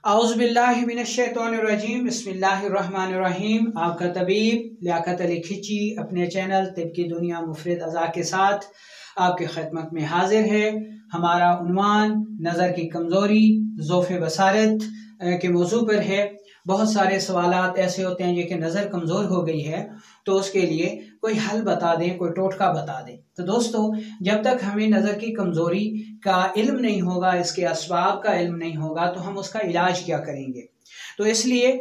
औज़ुबिल्लाहि मिनश्शैतानिर्रजीम बिस्मिल्लाहिर्रहमानिर्रहीम। आपका तबीब लियाकत अली खिची अपने चैनल तिब की दुनिया मुफरद अज़ा के साथ आपके खिदमत में हाजिर है। हमारा उन्वान नज़र की कमज़ोरी ज़ोफ़े बसारत के मौजू पर है। बहुत सारे सवालात ऐसे होते हैं कि नज़र कमज़ोर हो गई है तो उसके लिए कोई हल बता दें, कोई टोटका बता दें। तो दोस्तों, जब तक हमें नज़र की कमज़ोरी का इल्म नहीं होगा, इसके असबाब का इल्म नहीं होगा, तो हम उसका इलाज क्या करेंगे। तो इसलिए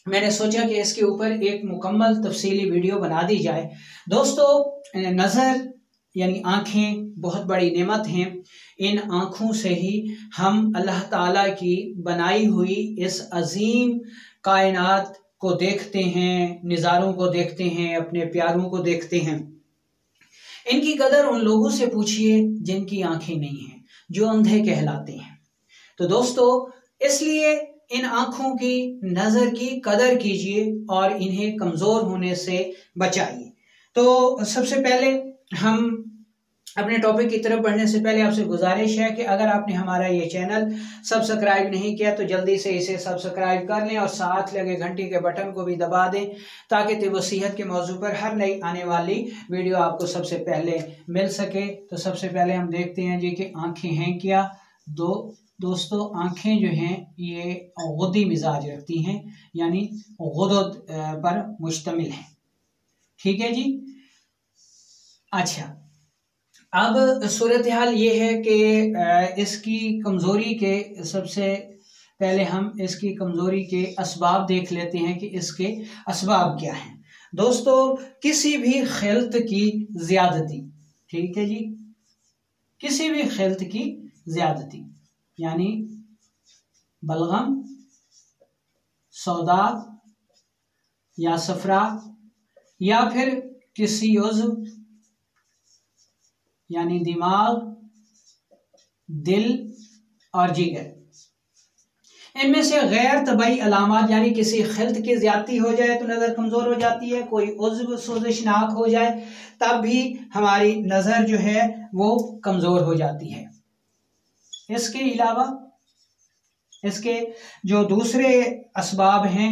मैंने सोचा कि इसके ऊपर एक मुकम्मल तफसीली वीडियो बना दी जाए। दोस्तों, नज़र यानी आँखें बहुत बड़ी नेमत हैं। इन आँखों से ही हम अल्लाह ताला की बनाई हुई इस अजीम कायनात को देखते हैं, नज़ारों को देखते हैं, अपने प्यारों को देखते हैं। इनकी कदर उन लोगों से पूछिए जिनकी आंखें नहीं हैं, जो अंधे कहलाते हैं। तो दोस्तों, इसलिए इन आंखों की नज़र की कदर कीजिए और इन्हें कमज़ोर होने से बचाइए। तो सबसे पहले हम अपने टॉपिक की तरफ बढ़ने से पहले आपसे गुजारिश है कि अगर आपने हमारा ये चैनल सब्सक्राइब नहीं किया तो जल्दी से इसे सब्सक्राइब कर लें और साथ लगे घंटी के बटन को भी दबा दें ताकि तिब व सेहत के मौजू पर हर नई आने वाली वीडियो आपको सबसे पहले मिल सके। तो सबसे पहले हम देखते हैं जी कि आँखें हैं क्या। दोस्तों, आँखें जो हैं ये गुद्दी मिजाज रखती हैं, यानी गुदद पर मुश्तमिल हैं। ठीक है जी। अच्छा, अब सूरत हाल ये है कि इसकी कमज़ोरी के सबसे पहले हम इसकी कमज़ोरी के असबाब देख लेते हैं कि इसके असबाब क्या हैं। दोस्तों, किसी भी खिलत की ज़्यादती, ठीक है जी, किसी भी खिलत की ज़्यादती यानी बलगम, सौदा या सफरा या फिर किसी उज़्व यानी दिमाग, दिल और जिगर, इनमें से गैर तबाई अलामात यानी किसी खिलत की ज़्यादती हो जाए तो नज़र कमज़ोर हो जाती है, कोई उज़्व सोजिशनाक हो जाए तब भी हमारी नज़र जो है वो कमज़ोर हो जाती है। इसके अलावा इसके जो दूसरे असबाब हैं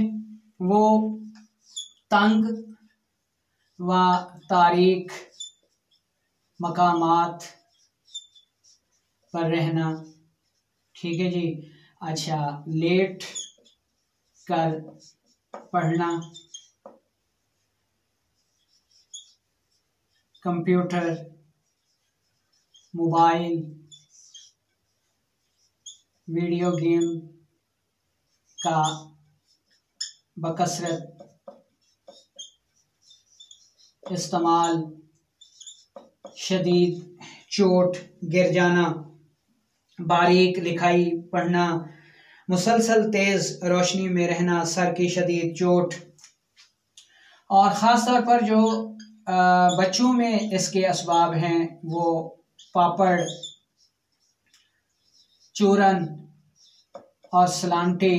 वो तंग व तारीख मकामात पर रहना, ठीक है जी। अच्छा, लेट कर पढ़ना, कंप्यूटर, मोबाइल, वीडियो गेम का बकसरत इस्तेमाल, शदीद चोट, गिर जाना, बारीक लिखाई पढ़ना, मुसलसल तेज़ रोशनी में रहना, सर की शदीद चोट, और ख़ास तौर पर जो बच्चों में इसके असबाब हैं वो पापड़, चूरन और सलांटे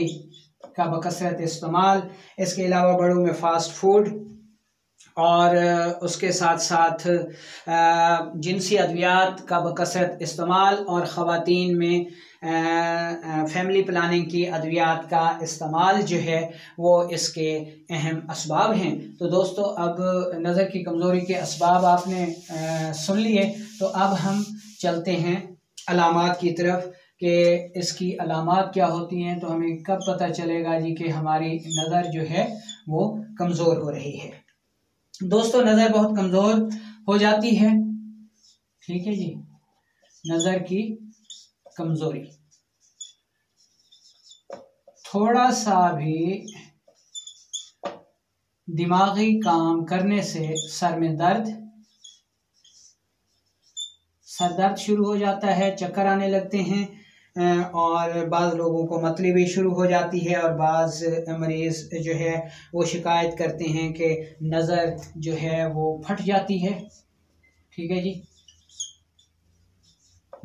का बकसरत इस्तेमाल। इसके अलावा बड़ों में फ़ास्ट फूड और उसके साथ साथ जिनसी अद्वियात का बकसरत इस्तेमाल और ख़वातीन में फैमिली प्लानिंग की अद्वियात का इस्तेमाल जो है वो इसके अहम असबाब हैं। तो दोस्तों, अब नज़र की कमज़ोरी के असबाब आपने सुन लिए, तो अब हम चलते हैं अलामात की तरफ कि इसकी अलामात क्या होती हैं, तो हमें कब पता चलेगा जी कि हमारी नज़र जो है वो कमज़ोर हो रही है। दोस्तों, नज़र बहुत कमज़ोर हो जाती है, ठीक है जी। नज़र की कमज़ोरी, थोड़ा सा भी दिमागी काम करने से सर में दर्द, सर दर्द शुरू हो जाता है, चक्कर आने लगते हैं और बाज़ लोगों को मतली भी शुरू हो जाती है और बाज़ मरीज़ जो है वो शिकायत करते हैं कि नज़र जो है वो फट जाती है, ठीक है जी।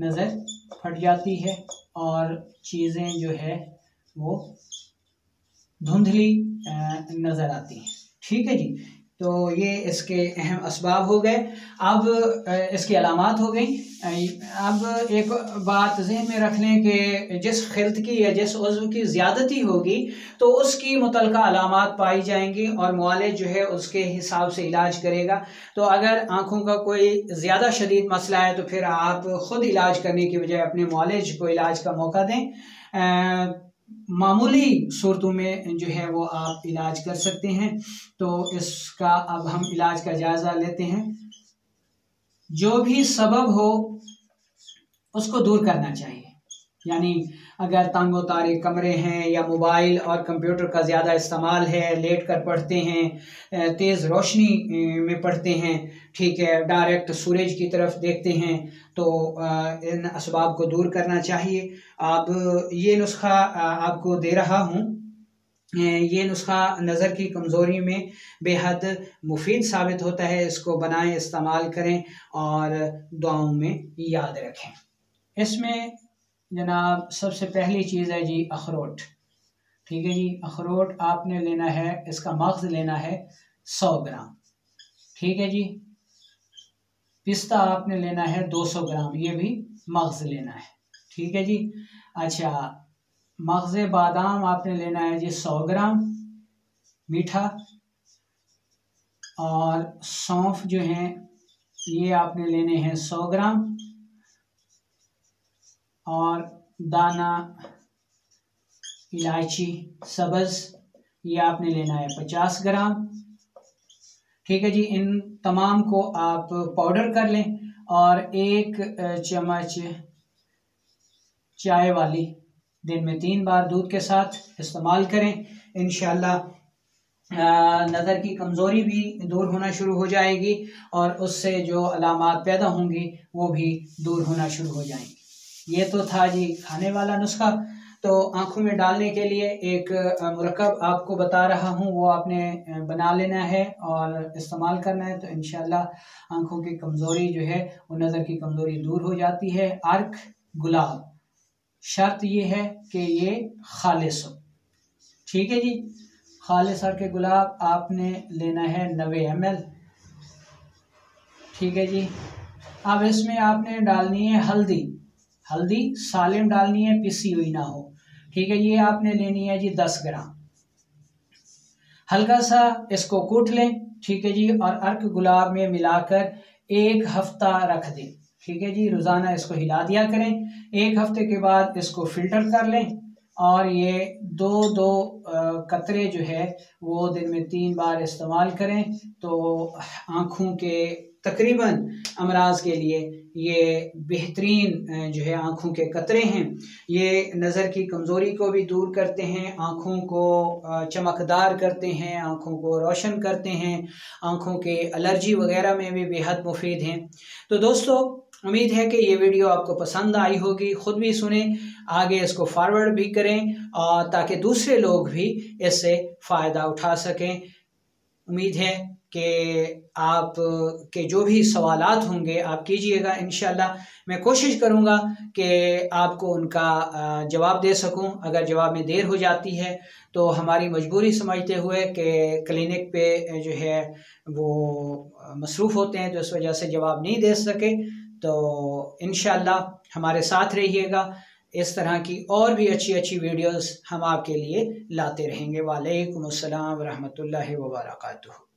नज़र फट जाती है और चीज़ें जो है वो धुंधली नज़र आती हैं, ठीक है जी। तो ये इसके अहम असबाब हो गए। अब इसकी अलामात हो गई। अब एक बात ज़हन में रख लें कि जिस खिल्त की या जिस उज़्व की ज़्यादती होगी तो उसकी मुतलका अलामात पाई जाएंगी और मुआलिज जो है उसके हिसाब से इलाज करेगा। तो अगर आँखों का कोई ज़्यादा शदीद मसला है तो फिर आप ख़ुद इलाज करने की बजाय अपने मुआलिज को इलाज का मौका दें। मामूली सूरतों में जो है वो आप इलाज कर सकते हैं। तो इसका अब हम इलाज का जायज़ा लेते हैं। जो भी सबब हो उसको दूर करना चाहिए, यानी अगर तंगो तारे कमरे हैं या मोबाइल और कंप्यूटर का ज़्यादा इस्तेमाल है, लेट कर पढ़ते हैं, तेज़ रोशनी में पढ़ते हैं, ठीक है, डायरेक्ट सूरज की तरफ देखते हैं, तो इन असबाब को दूर करना चाहिए। अब ये नुस्खा आपको दे रहा हूँ। ये नुस्खा नज़र की कमज़ोरी में बेहद मुफीद साबित होता है। इसको बनाएं, इस्तेमाल करें और दुआओं में याद रखें। इसमें जनाब सबसे पहली चीज़ है जी अखरोट। ठीक है जी, अखरोट आपने लेना है, इसका मग़ज़ लेना है 100 ग्राम। ठीक है जी, पिस्ता आपने लेना है 200 ग्राम, ये भी मग़ज़ लेना है। ठीक है जी। अच्छा, मग़ज़ बादाम आपने लेना है जी 100 ग्राम मीठा, और सौंफ जो है ये आपने लेने हैं 100 ग्राम, और दाना इलायची सब्ज़ ये आपने लेना है 50 ग्राम। ठीक है जी, इन तमाम को आप पाउडर कर लें और 1 चम्मच चाय वाली दिन में 3 बार दूध के साथ इस्तेमाल करें। इंशाअल्लाह नज़र की कमज़ोरी भी दूर होना शुरू हो जाएगी और उससे जो अलामात पैदा होंगी वो भी दूर होना शुरू हो जाएंगी। ये तो था जी खाने वाला नुस्खा। तो आँखों में डालने के लिए एक मुरक्कब आपको बता रहा हूँ, वो आपने बना लेना है और इस्तेमाल करना है। तो इंशाअल्लाह आँखों की कमज़ोरी जो है वो नज़र की कमज़ोरी दूर हो जाती है। अर्क गुलाब, शर्त ये है कि ये खालिस हो। ठीक है जी, खालिस अर्क गुलाब आपने लेना है 90 ml। ठीक है जी। अब इसमें आपने डालनी है हल्दी। हल्दी सालिम डालनी है, पिसी हुई ना हो। ठीक है, ये आपने लेनी है जी 10 ग्राम। हल्का सा इसको कूट लें। ठीक है जी, और अर्क गुलाब में मिलाकर 1 हफ्ता रख दें। ठीक है जी, रोज़ाना इसको हिला दिया करें। 1 हफ्ते के बाद इसको फिल्टर कर लें और ये 2-2 कतरे जो है वो दिन में 3 बार इस्तेमाल करें। तो आँखों के तकरीबन अमराज के लिए ये बेहतरीन जो है आँखों के कतरे हैं। ये नज़र की कमज़ोरी को भी दूर करते हैं, आँखों को चमकदार करते हैं, आँखों को रोशन करते हैं, आँखों के एलर्जी वगैरह में भी बेहद मुफीद हैं। तो दोस्तों, उम्मीद है कि ये वीडियो आपको पसंद आई होगी। ख़ुद भी सुने, आगे इसको फॉरवर्ड भी करें और ताकि दूसरे लोग भी इससे फ़ायदा उठा सकें। उम्मीद है कि आप के जो भी सवालात होंगे आप कीजिएगा। इंशाल्लाह मैं कोशिश करूँगा कि आपको उनका जवाब दे सकूँ। अगर जवाब में देर हो जाती है तो हमारी मजबूरी समझते हुए कि क्लिनिक पे जो है वो मसरूफ़ होते हैं, तो इस वजह से जवाब नहीं दे सके। तो इंशाल्लाह हमारे साथ रहिएगा। इस तरह की और भी अच्छी वीडियोस हम आपके लिए लाते रहेंगे। वालेकुम अस्सलाम व रहमतुल्लाहि व बरकातुहू।